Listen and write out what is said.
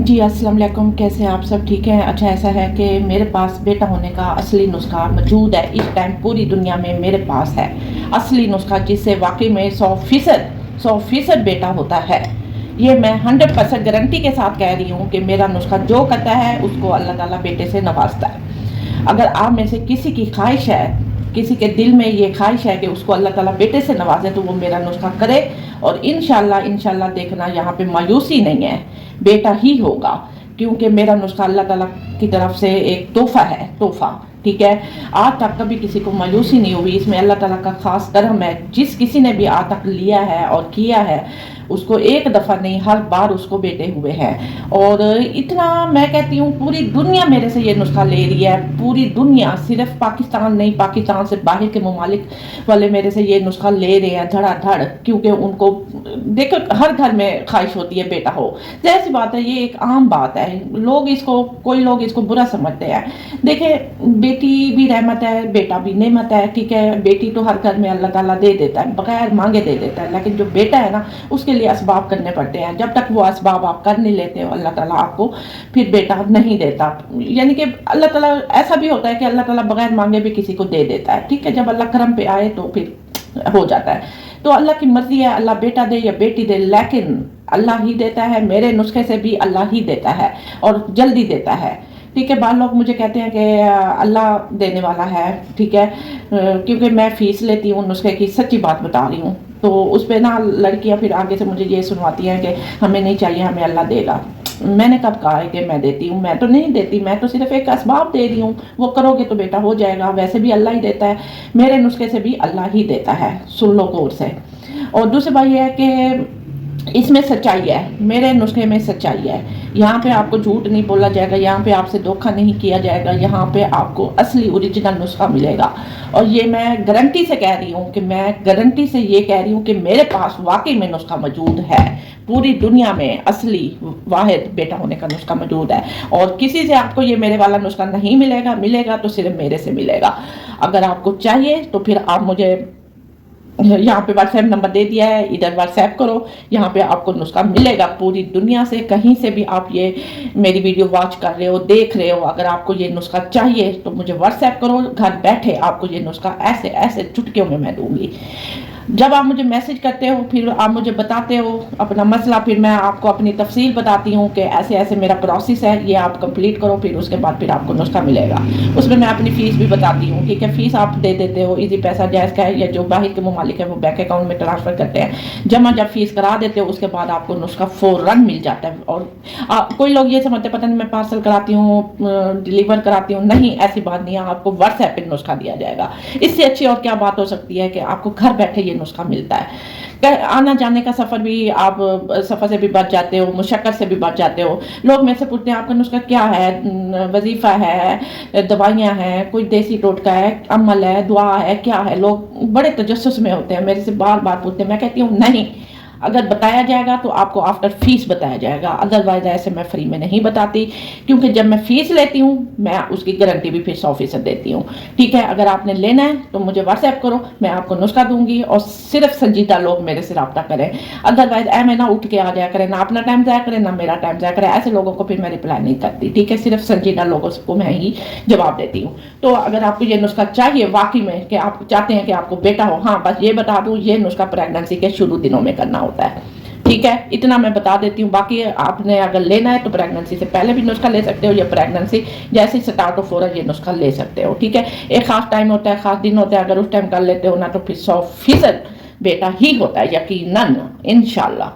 जी अस्सलाम वालेकुम, कैसे हैं आप सब? ठीक हैं? अच्छा, ऐसा है कि मेरे पास बेटा होने का असली नुस्खा मौजूद है। इस टाइम पूरी दुनिया में मेरे पास है असली नुस्खा, जिससे वाकई में 100% बेटा होता है। ये मैं 100% गारंटी के साथ कह रही हूँ कि मेरा नुस्खा जो करता है उसको अल्लाह ताला बेटे से नवाजता है। अगर आप में से किसी की ख्वाहिश है, किसी के दिल में ये ख्वाहिश है कि उसको अल्लाह ताला बेटे से नवाजे, तो वो मेरा नुस्खा करे। और इंशाल्लाह देखना, यहाँ पे मायूसी नहीं है, बेटा ही होगा, क्योंकि मेरा नुस्खा अल्लाह ताला की तरफ से एक तोहफा है, तोहफा। ठीक है, आज तक कभी किसी को मायूसी नहीं हुई, इसमें अल्लाह ताला का खास करम है। जिस किसी ने भी आज तक लिया है और किया है, उसको एक दफ़ा नहीं, हर बार उसको बेटे हुए हैं। और इतना मैं कहती हूँ, पूरी दुनिया मेरे से ये नुस्खा ले रही है, पूरी दुनिया, सिर्फ पाकिस्तान नहीं, पाकिस्तान से बाहर के ममालिक वाले मेरे से ये नुस्खा ले रहे हैं धड़ाधड़, क्योंकि उनको देखो हर घर में ख्वाहिश होती है बेटा हो। जैसी बात है, ये एक आम बात है। कोई लोग इसको बुरा समझते हैं। देखे, बेटी भी रहमत है, बेटा भी नेमत है। ठीक है, बेटी तो हर घर में अल्लाह ताला दे देता है, बगैर मांगे दे देता है, लेकिन जो बेटा है ना, उसके लिए असबाब करने पड़ते हैं। जब तक वो असबाब आप कर नहीं लेते हो, अल्लाह ताला आपको फिर बेटा नहीं देता। यानी कि अल्लाह ताला, ऐसा भी होता है कि अल्लाह ताला बगैर मांगे भी किसी को दे देता है। ठीक है, जब अल्लाह करम पे आए तो फिर हो जाता है। तो अल्लाह की मर्जी है, अल्लाह बेटा दे या बेटी दे, लेकिन अल्लाह ही देता है। मेरे नुस्खे से भी अल्लाह ही देता है और जल्दी देता है। ठीक है, बाल लोग मुझे कहते हैं कि अल्लाह देने वाला है। ठीक है, क्योंकि मैं फीस लेती हूँ नुस्खे की, सच्ची बात बता रही हूँ। तो उस पर ना लड़कियाँ फिर आगे से मुझे ये सुनवाती हैं कि हमें नहीं चाहिए, हमें अल्लाह देगा। मैंने कब कहा है कि मैं देती हूँ? मैं तो नहीं देती, मैं तो सिर्फ एक असबाब दे रही हूँ। वो करोगे तो बेटा हो जाएगा, वैसे भी अल्लाह ही देता है। मेरे नुस्खे से भी अल्लाह ही देता है, सुन लो गौर से। और दूसरी बात यह है कि इसमें सच्चाई है, मेरे नुस्खे में सच्चाई है। यहाँ पे आपको झूठ नहीं बोला जाएगा, यहाँ पे आपसे धोखा नहीं किया जाएगा, यहाँ पे आपको असली ओरिजिनल नुस्खा मिलेगा। और ये मैं गारंटी से कह रही हूँ, कि मैं गारंटी से ये कह रही हूँ कि मेरे पास वाकई में नुस्खा मौजूद है। पूरी दुनिया में असली वाहिद बेटा होने का नुस्खा मौजूद है। और किसी से आपको ये मेरे वाला नुस्खा नहीं मिलेगा, मिलेगा तो सिर्फ मेरे से मिलेगा। अगर आपको चाहिए तो फिर आप मुझे यहाँ पे व्हाट्सएप नंबर दे दिया है, इधर व्हाट्सएप करो, यहाँ पे आपको नुस्खा मिलेगा। पूरी दुनिया से कहीं से भी आप ये मेरी वीडियो वॉच कर रहे हो, देख रहे हो, अगर आपको ये नुस्खा चाहिए तो मुझे व्हाट्सएप करो। घर बैठे आपको ये नुस्खा ऐसे ऐसे चुटकियों में मैं दूंगी। जब आप मुझे मैसेज करते हो, फिर आप मुझे बताते हो अपना मसला, फिर मैं आपको अपनी तफसील बताती हूँ कि ऐसे ऐसे मेरा प्रोसेस है, ये आप कंप्लीट करो, फिर उसके बाद फिर आपको नुस्खा मिलेगा। उसमें मैं अपनी फ़ीस भी बताती हूँ। ठीक है, फ़ीस आप दे देते हो, इजी पैसा जायज़ का है, या जो बाहर के ममालिक है वो बैंक अकाउंट में ट्रांसफ़र करते हैं। जब फ़ीस करा देते हो, उसके बाद आपको नुस्खा फ़ौरन मिल जाता है। और कोई लोग ये समझते पता नहीं मैं पार्सल कराती हूँ, डिलीवर कराती हूँ। नहीं, ऐसी बात नहीं है, आपको व्हाट्सएप पर नुस्खा दिया जाएगा। इससे अच्छी और क्या बात हो सकती है कि आपको घर बैठे ये नुस्खा मिलता है। आना जाने का सफ़र भी, आप सफ़र से भी बच जाते हो, मुशक्क़त से भी बच जाते हो। लोग मेरे से पूछते हैं आपका नुस्खा क्या है, वजीफ़ा है, दवाइयाँ हैं, कोई देसी टोटका है, अमल है, दुआ है, क्या है? लोग बड़े तजस्सुस में होते हैं, मेरे से बार बार पूछते हैं। मैं कहती हूँ नहीं, अगर बताया जाएगा तो आपको आफ्टर फीस बताया जाएगा, अदरवाइज ऐसे मैं फ्री में नहीं बताती, क्योंकि जब मैं फ़ीस लेती हूँ मैं उसकी गारंटी भी फिर 100% देती हूँ। ठीक है, अगर आपने लेना है तो मुझे व्हाट्सएप करो, मैं आपको नुस्खा दूंगी। और सिर्फ संजीदा लोग मेरे से रब्ता करें, अदरवाइज मैं ना उठ के आ जाया करें, ना अपना टाइम ज़ाया करें, ना मेरा टाइम ज़ाया करें। ऐसे लोगों को फिर मैं रिप्लाई नहीं करती। ठीक है, सिर्फ संजीदा लोगों को मैं ही जवाब देती हूँ। तो अगर आपको ये नुस्खा चाहिए वाकई में, कि आप चाहते हैं कि आपको बेटा हो, हाँ बस ये बता दूँ, ये नुस्खा प्रेगनेंसी के शुरू दिनों में करना होता है। ठीक है, इतना मैं बता देती हूँ। बाकी आपने अगर लेना है तो प्रेगनेंसी से पहले भी नुस्खा ले सकते हो, या प्रेगनेंसी जैसे ही स्टार्ट हो फौरन ये नुस्खा ले सकते हो। ठीक है, एक खास टाइम होता है, खास दिन होता है, अगर उस टाइम कर लेते हो ना तो फिर 100% बेटा ही होता है, यकीनन, इंशाल्लाह।